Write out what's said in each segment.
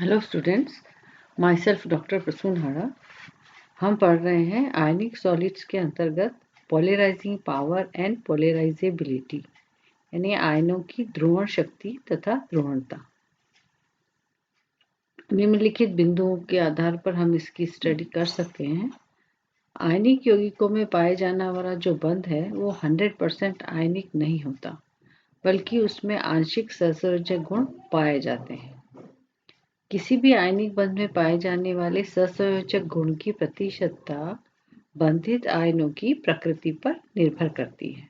Hello students, myself doctor Prasoon Hada. हम पढ़ रहे हैं आयनिक सॉलिड्स के अंतर्गत पोलराइजिंग पावर एंड पोलराइजेबिलिटी, यानी आयनों की ध्रुवण शक्ति तथा ध्रुवणता। निम्नलिखित बिंदुओं के आधार पर हम इसकी स्टडी कर सकते हैं। आयनिक यौगिकों में पाए जाने वाला जो बंध है वो 100% आयनिक नहीं होता, बल्कि उसमें आंशिक सहसंयोजक गुण पाए जाते हैं। किसी भी आयनिक बंध में पाए जाने वाले सहसंयोजक गुण की प्रतिशतता बंधित आयनों की प्रकृति पर निर्भर करती है।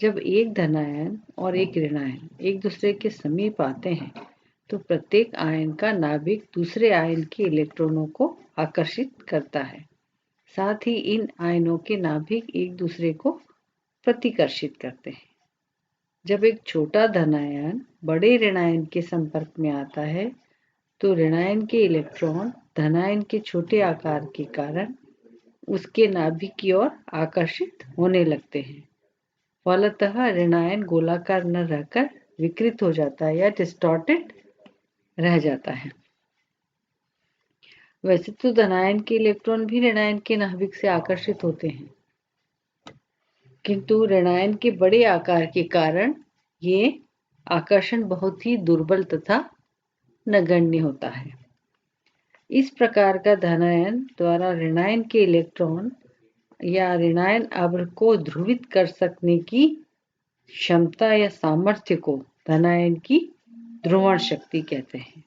जब एक धनायन और एक ऋणायन एक दूसरे के समीप आते हैं तो प्रत्येक आयन का नाभिक दूसरे आयन के इलेक्ट्रॉनों को आकर्षित करता है। साथ ही इन आयनों के नाभिक एक दूसरे को प्रतिकर्षित करते हैं। जब एक छोटा धनायन बड़े ऋणायन के संपर्क में आता है तो ऋणायन के इलेक्ट्रॉन धनायन के छोटे आकार के कारण उसके नाभिक की ओर आकर्षित होने लगते हैं। फलतः ऋणायन गोलाकार न रहकर विकृत हो जाता है या डिस्टॉर्टेड रह जाता है। वैसे तो धनायन के इलेक्ट्रॉन भी ऋणायन के नाभिक से आकर्षित होते हैं, किंतु ऋणायन के बड़े आकार के कारण ये आकर्षण बहुत ही दुर्बल तथा नगण्य होता है। इस प्रकार का धनायन द्वारा ऋणायन के इलेक्ट्रॉन या ऋणायन आवृत्त को ध्रुवित कर सकने की क्षमता या सामर्थ्य को धनायन की ध्रुवण शक्ति कहते हैं।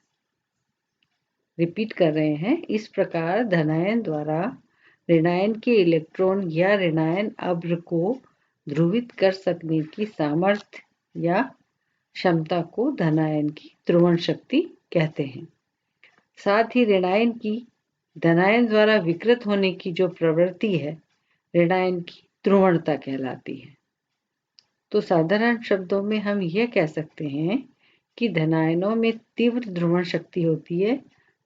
रिपीट कर रहे हैं, इस प्रकार धनायन द्वारा ऋणायन के इलेक्ट्रॉन या ऋणायन आवृत्त को ध्रुवित कर सकने की सामर्थ्य या क्षमता को धनायन की ध्रुवण शक्ति कहते हैं। साथ ही ऋणायन की धनायन द्वारा विकृत होने की जो प्रवृत्ति है ऋणायन की ध्रुवणता कहलाती है। तो साधारण शब्दों में हम यह कह सकते हैं कि धनायनों में तीव्र ध्रुवण शक्ति होती है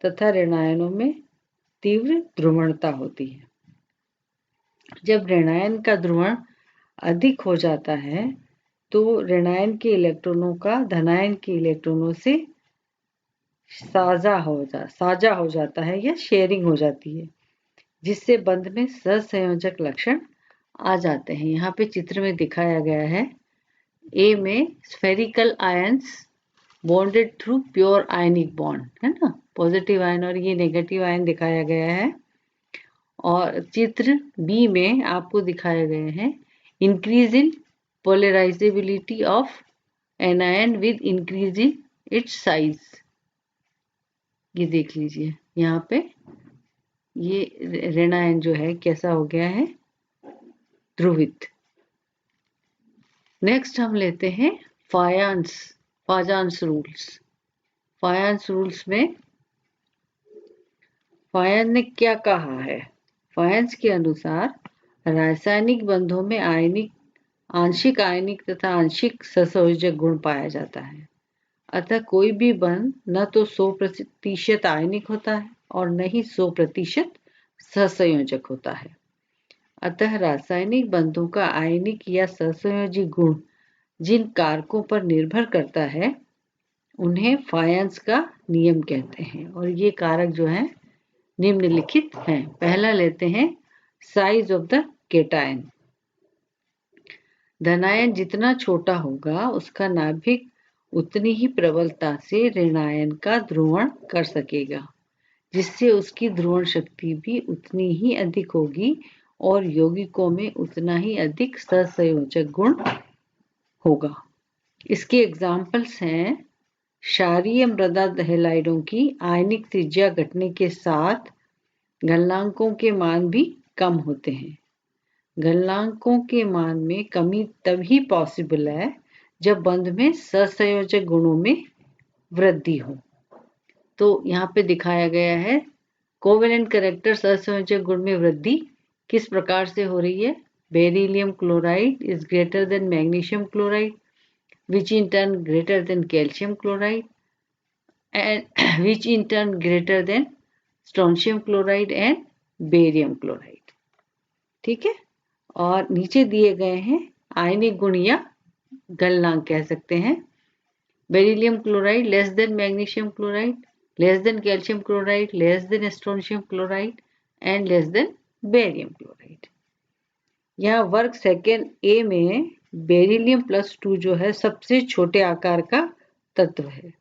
तथा ऋणायनों में तीव्र ध्रुवणता होती है। जब ऋणायन का ध्रुवण अधिक हो जाता है तो ऋणायन के इलेक्ट्रॉनों का धनायन के इलेक्ट्रॉनों से साझा हो जाता है या शेयरिंग हो जाती है, जिससे बंध में सहसंयोजक लक्षण आ जाते हैं। यहाँ पे चित्र में दिखाया गया है, ए में spherical ions bonded through pure ionic bond है ना, पॉजिटिव आयन, और ये नेगेटिव आयन दिखाया गया है। और चित्र बी में आपको दिखाए गए हैं increase in polarisability of anion with increase in its size. ये देख लीजिए, यहाँ पे ये ऋणायन जो है कैसा हो गया है, ध्रुवित। नेक्स्ट हम लेते हैं फाजान्स रूल्स। फाजान्स रूल्स में फायन ने क्या कहा है? फायंस के अनुसार रासायनिक बंधों में आंशिक आयनिक तथा आंशिक सहसंयोजक गुण पाया जाता है। अतः कोई भी बंध न तो 100% आयनिक होता है और न ही 100% सहसंयोजक होता है। अतः रासायनिक बंधों का आयनिक या सहसंयोजी गुण जिन कारकों पर निर्भर करता है उन्हें फायंस का नियम कहते हैं। और ये कारक जो है निम्नलिखित हैं। पहला लेते हैं साइज ऑफ द केटायन। धनायन जितना छोटा होगा उसका नाभिक उतनी ही प्रबलता से ऋणायन का ध्रुवण कर सकेगा, जिससे उसकी ध्रुवण शक्ति भी उतनी ही अधिक होगी और यौगिकों में उतना ही अधिक सहसंयोजक गुण होगा। इसके एग्जाम्पल्स हैं क्षारीय मृदा हैलाइडों की आयनिक त्रिज्या घटने के साथ गलनांकों के मान भी कम होते हैं। गलनांकों के मान में कमी तभी पॉसिबल है जब बंध में सहसंयोजक गुणों में वृद्धि हो। तो यहाँ पे दिखाया गया है कोवेलेंट कैरेक्टर सहसंयोजक गुण में वृद्धि किस प्रकार से हो रही है। Beryllium chloride is greater than magnesium chloride, which in turn greater than calcium chloride, and which in turn greater than strontium chloride and barium chloride। ठीक है, और नीचे दिए गए हैं आयनिक गुण या गलनांक कह सकते हैं। Beryllium chloride less than magnesium chloride, less than calcium chloride, less than strontium chloride and less than barium chloride. यहाँ वर्ग सेकेंड ए में बेरिलियम प्लस 2 जो है सबसे छोटे आकार का तत्व है।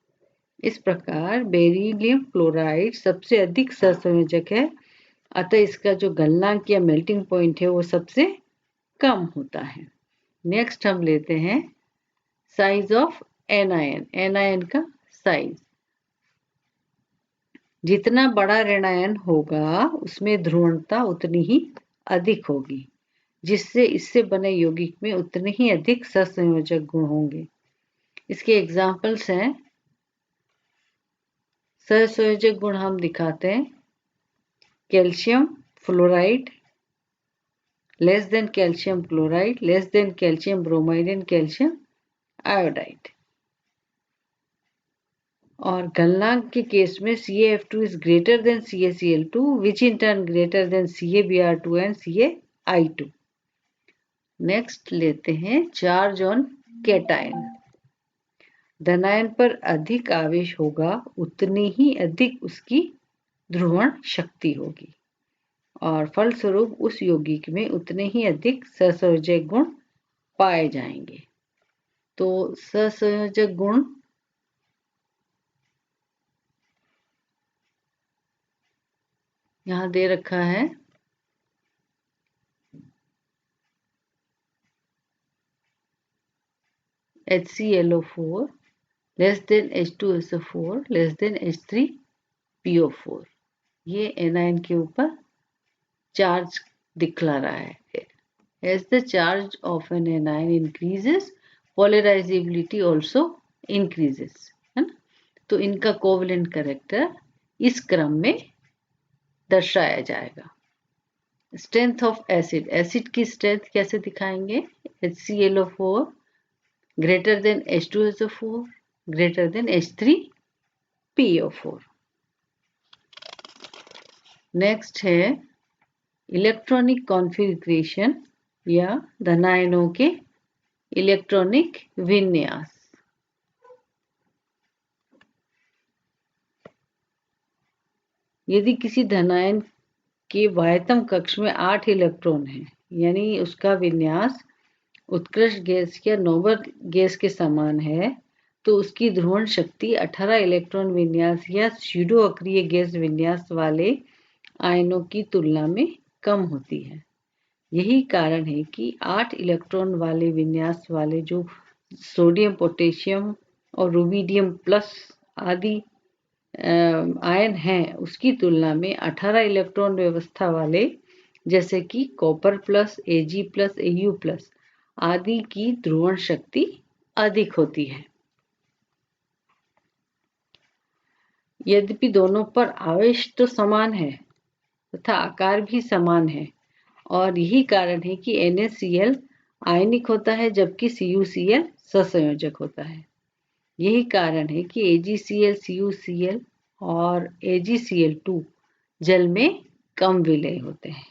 इस प्रकार बेरिलियम क्लोराइड सबसे अधिक सहसंयोजक है, अतः इसका जो गलनांक या मेल्टिंग पॉइंट है वो सबसे कम होता है। नेक्स्ट हम लेते हैं साइज ऑफ एनायन। एनायन का साइज, जितना बड़ा ऋणायन होगा उसमें ध्रुवणता उतनी ही अधिक होगी, जिससे इससे बने यौगिक में उतने ही अधिक सहसंयोजक गुण होंगे। इसके एग्जाम्पल्स हैं, सहसंयोजक गुण हम दिखाते हैं। Calcium fluoride less than calcium chloride, less than calcium bromide and calcium iodide. और गलनांक के केस में CaF2 is greater than CaCl2 which in turn greater than CaBr2 and CaI2। Next लेते हैं चार्ज ऑन कैटायन। धनायन पर अधिक आवेश होगा उतनी ही अधिक उसकी ध्रुवण शक्ति होगी और फलस्वरूप उस यौगिक में उतने ही अधिक सहसंयोजक गुण पाए जाएंगे। तो सहसंयोजक गुण यहां दे रखा है। HClO4 less than H2SO4 less than H3PO4। ये एनायन के ऊपर चार्ज दिखला रहा है। As the charge of an anion increases, polarizability also increases, है ना। तो इनका कोवलेंट कैरेक्टर इस क्रम में दर्शाया जाएगा। स्ट्रेंथ ऑफ एसिड, एसिड की स्ट्रेंथ कैसे दिखाएंगे? HClO4 greater than H2SO4 greater than H3PO4। Next है इलेक्ट्रॉनिक कॉन्फ़िगरेशन या धनायनों के इलेक्ट्रॉनिक विन्यास। यदि किसी धनायन के बाह्यतम कक्ष में 8 इलेक्ट्रॉन हैं, यानी उसका विन्यास उत्कृष्ट गैस या नोबल गैस के समान है, तो उसकी ध्रुवण शक्ति 18 इलेक्ट्रॉन विन्यास या स्यूडो अक्रिय गैस विन्यास वाले आयनों की तुलना में कम होती है। यही कारण है कि 8 इलेक्ट्रॉन वाले विन्यास वाले जो सोडियम, पोटेशियम और रुबिडियम प्लस आदि आयन हैं, उसकी तुलना में 18 इलेक्ट्रॉन व्यवस्था वाले जैसे कि copper plus, Ag plus, Au plus आदि की ध्रुवण शक्ति अधिक होती है। यद्यपि दोनों पर आवेश तो समान है तथा आकार भी समान है, और यही कारण है कि NaCl आयनिक होता है जबकि CuCl सहसंयोजक होता है। यही कारण है कि AgCl, CuCl और AgCl2 जल में कम विलय होते हैं।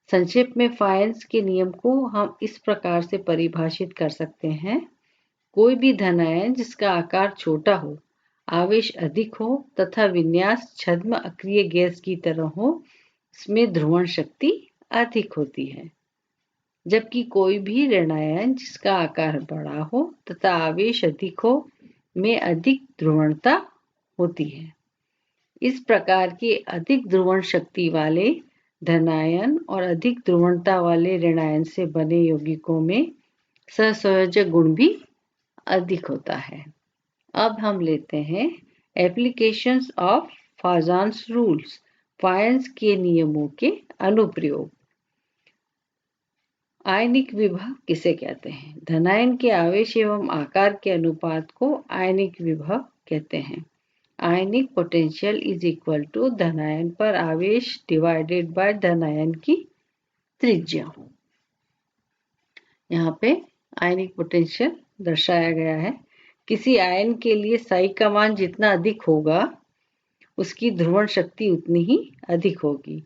संक्षेप में फायंस के नियम को हम इस प्रकार से परिभाषित कर सकते हैं। कोई भी धनायन जिसका आकार छोटा हो, आवेश अधिक हो तथा विन्यास छद्म अक्रिय गैस की तरह हो, इसमें ध्रुवण शक्ति अधिक होती है। जबकि कोई भी ऋणायन जिसका आकार बड़ा हो तथा आवेश अधिक हो, में अधिक ध्रुवणता होती है। इस प्रकार के अधिक ध्रुवण शक्ति वाले धनायन और अधिक ध्रुवणता वाले ऋणायन से बने यौगिकों में सहसंयोजक गुण भी अधिक होता है। अब हम लेते हैं एप्लीकेशंस ऑफ फाजान्स रूल्स, फायंस के नियमों के अनुप्रयोग। आयनिक विभव किसे कहते हैं? धनायन के आवेश एवं आकार के अनुपात को आयनिक विभव कहते हैं। आयनिक पोटेंशियल इज इक्वल टू धनायन पर आवेश डिवाइडेड बाय धनायन की त्रिज्या। यहाँ पे आयनिक पोटेंशियल दर्शाया गया है। किसी आयन के लिए साई का मान जितना अधिक होगा, उसकी ध्रुवण शक्ति उतनी ही अधिक होगी,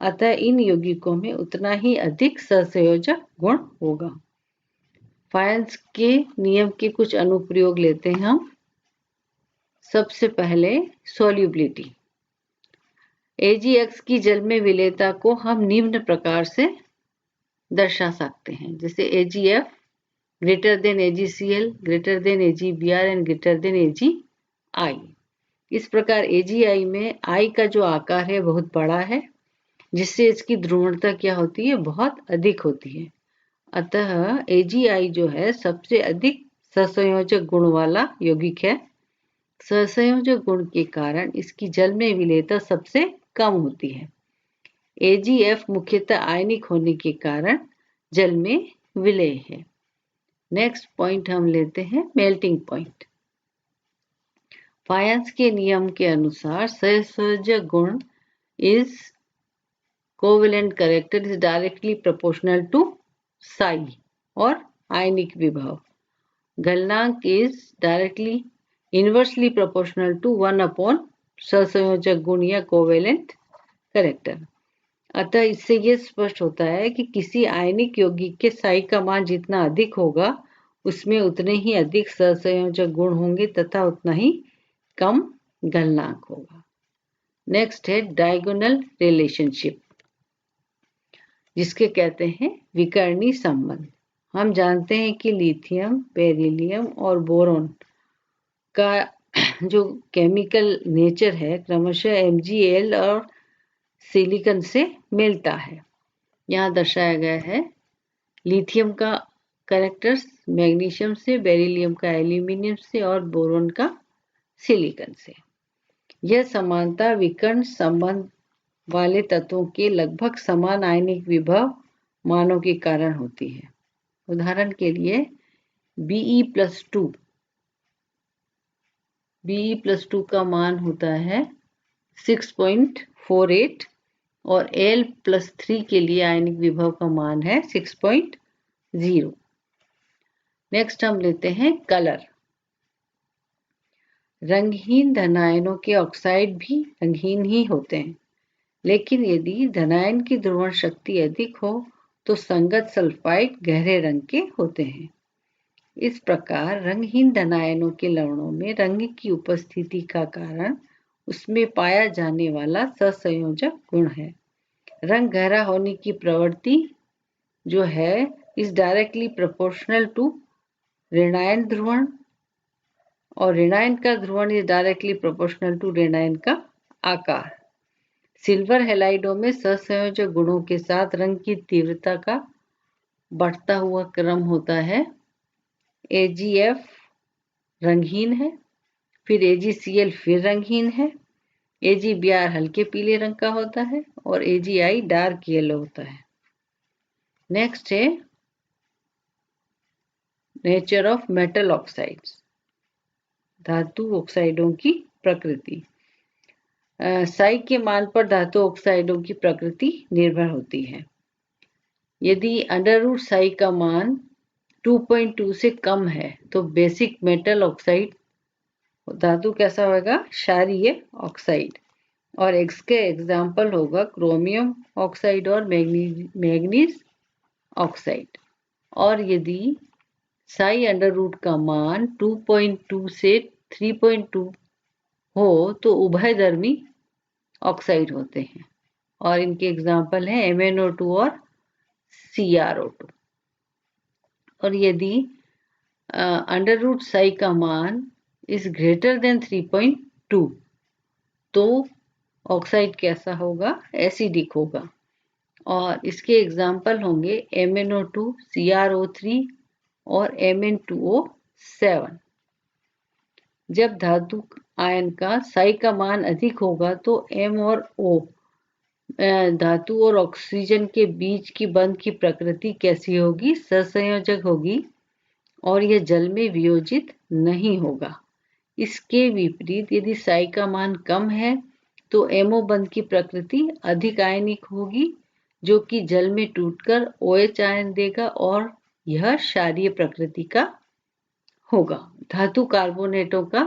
अतः इन यौगिकों में उतना ही अधिक सहसंयोजक गुण होगा। फायंस के नियम के कुछ अनुप्रयोग लेते हैं हम। सबसे पहले सोल्यूबिलिटी। AgX की जल में विलेयता को हम निम्न प्रकार से दर्शा सकते हैं, जैसे AgF greater than AgCl greater than AgBr and greater than AgI। इस प्रकार AgI में I का जो आकार है बहुत बड़ा है, जिससे इसकी ध्रुवणता क्या होती है, बहुत अधिक होती है। अतः AgI जो है सबसे अधिक सहसंयोजक गुण वाला यौगिक है। सहसंयोजक गुण के कारण इसकी जल में विलेयता सबसे कम होती है। AgF मुख्यतः आयनिक होने के कारण जल में विलेय है। नेक्स्ट पॉइंट हम लेते हैं मेल्टिंग पॉइंट। फायंस के नियम के अनुसार सहसंयोजक गुण is covalent character is directly proportional to psi और आयनिक विभव। गलनांक is directly inversely proportional to 1 upon सहसंयोजक गुण या कोवेलेंट कैरेक्टर। अतः इससे यह स्पष्ट होता है कि किसी आयनिक यौगिक के साई का मान जितना अधिक होगा उसमें उतने ही अधिक सहसंयोजक गुण होंगे तथा उतना ही कम गलनांक होगा। नेक्स्ट है डायगोनल रिलेशनशिप, जिसके कहते हैं विकर्णी संबंध। हम जानते हैं कि लिथियम, बेरिलियम और बोरॉन का जो केमिकल नेचर है क्रमशः MgAl और सिलिकॉन से मिलता है। यहाँ दर्शाया गया है लिथियम का कैरेक्टर्स मैग्नीशियम से, बेरिलियम का एल्यूमिनियम से और बोरॉन का सिलिकॉन से। यह समानता विकर्ण संबंध वाले तत्वों के लगभग समान आयनिक विभव मानों के कारण होती है। उदाहरण के लिए Be+2 का मान होता है 6.48 और Al+3 के लिए आयनिक विभव का मान है 6.0। नेक्स्ट हम लेते हैं कलर। रंगहीन धनायनों के ऑक्साइड भी रंगहीन ही होते हैं, लेकिन यदि धनायन की ध्रुवण शक्ति अधिक हो तो संगत सल्फाइड गहरे रंग के होते हैं। इस प्रकार रंगहीन धनायनों के लवणों में रंग की उपस्थिति का कारण उसमें पाया जाने वाला सहसंयोजक गुण है। रंग गहरा होने की प्रवृत्ति जो है इज डायरेक्टली प्रोपोर्शनल टू ऋणायन ध्रुवण और ऋणायन का ध्रुवण इज डायरेक्टली प्रोपोर्शनल टू ऋणायन का आकार। सिल्वर हैलाइडों में सहसंयोजक गुणों के साथ रंग की तीव्रता का बढ़ता हुआ क्रम होता है। AgF रंगहीन है, फिर AgCl फिर रंगहीन है, AgBr हल्के पीले रंग का होता है और AgI डार्क येलो होता है। नेक्स्ट है नेचर ऑफ मेटल ऑक्साइड्स, धातु ऑक्साइडों की प्रकृति। साई के मान पर धातु ऑक्साइडों की प्रकृति निर्भर होती है। यदि अंडर रूट साई का मान 2.2 से कम है तो बेसिक मेटल ऑक्साइड धातु कैसा होगा, क्षारीय ऑक्साइड, और इसके एग्जाम्पल होगा क्रोमियम ऑक्साइड और मैग्नीज ऑक्साइड। और यदि साई अंडर रूट का मान 2.2 से 3.2 हो तो उभयधर्मी ऑक्साइड होते हैं और इनके एग्जाम्पल हैं MnO2 और CrO2। और यदि अंडर रूट साई का मान इज ग्रेटर देन 3.2 तो ऑक्साइड कैसा होगा, एसिडिक होगा और इसके एग्जाम्पल होंगे MnO2, CrO3 और Mn2O7। जब धातु आयन का साई का मान अधिक होगा तो M और O धातु और ऑक्सीजन के बीच की बंध की प्रकृति कैसी होगी, सहसंयोजक होगी और यह जल में वियोजित नहीं होगा। इसके विपरीत यदि साई का मान कम है तो MO बंध की प्रकृति अधिक आयनिक होगी जो कि जल में टूटकर OH आयन देगा और यह क्षारीय प्रकृति का होगा। धातु कार्बोनेटों का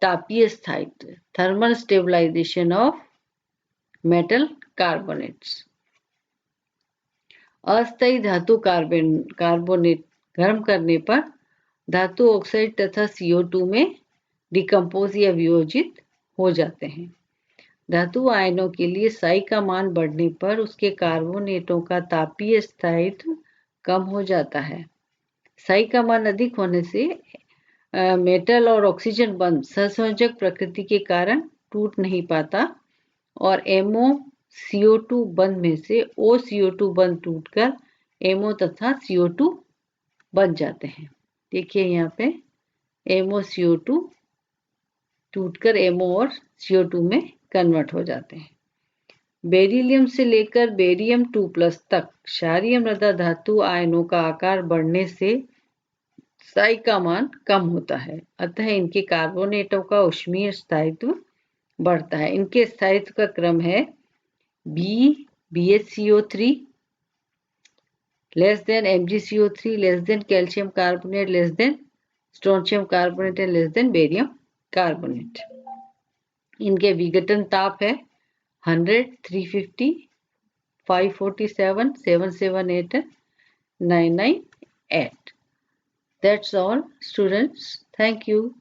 तापीय स्थायित्व, thermal stabilisation of metal carbonates. अस्थायी धातु कार्बोनेट गर्म करने पर धातु ऑक्साइड तथा CO2 में डिकम्पोज या वियोजित हो जाते हैं। धातु आयनों के लिए साई का मान बढ़ने पर उसके कार्बोनेटों का तापीय स्थायित्व कम हो जाता है। साई का मान अधिक होने से मेटल और ऑक्सीजन बंध सहसंयोजक प्रकृति के कारण टूट नहीं पाता और MoCO2 बंध में से OCO2 बंध टूटकर MO तथा CO2 बन जाते हैं। देखिए यहाँ पे MoCO2 टूटकर MO और CO2 में कन्वर्ट हो जाते हैं। बेरिलियम से लेकर बेरियम 2+ तक क्षारीय मृदा धातु आयनों का आकार बढ़ने से साई का मान कम होता है, अतः इनके कार्बोनेटों का ऊष्मीय स्थायित्व बढ़ता है। इनके स्थायित्व का क्रम है BHCO3 less than MgCO3 less than calcium carbonate less than strontium carbonate and less than barium carbonate। इनके विघटन ताप है 100, 350, 547, 778 and 998। That's all, students. Thank you.